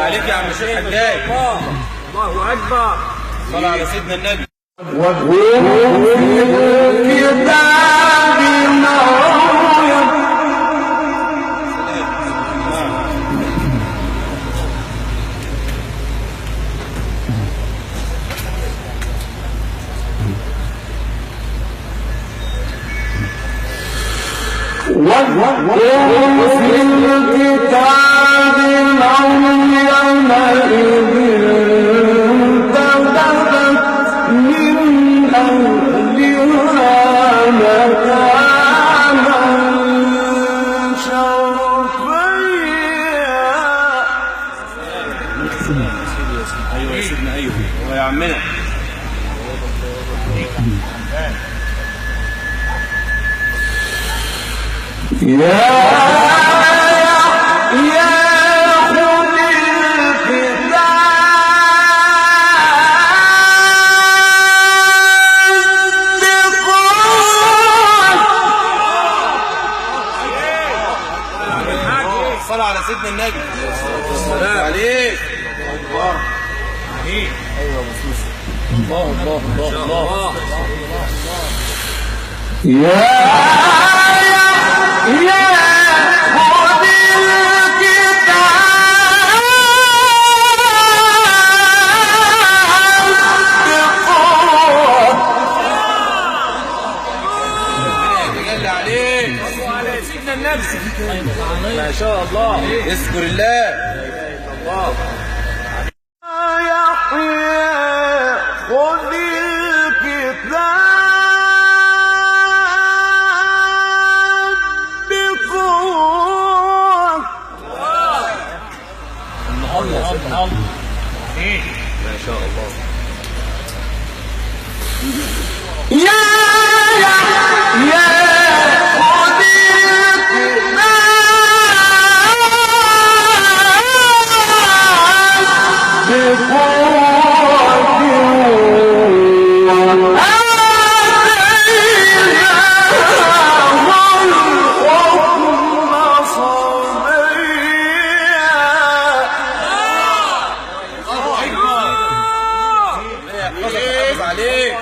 عليك يا عم الشيخ حجاج. الله اكبر. صلى على سيدنا النبي. ايوه يا سيدنا، ايوه يا عمنا. صلى على سيدنا النبي. السلام عليك. الله. ايوه بسوس. الله الله الله الله. ما شاء الله. اذكر الله. الله. يحيى خذ الكتاب بقوة. الله. ما شاء الله.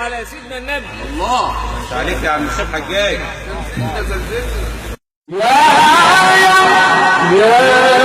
على سيدنا النبي. الله عليك يا عم الشيخ حجاج. يا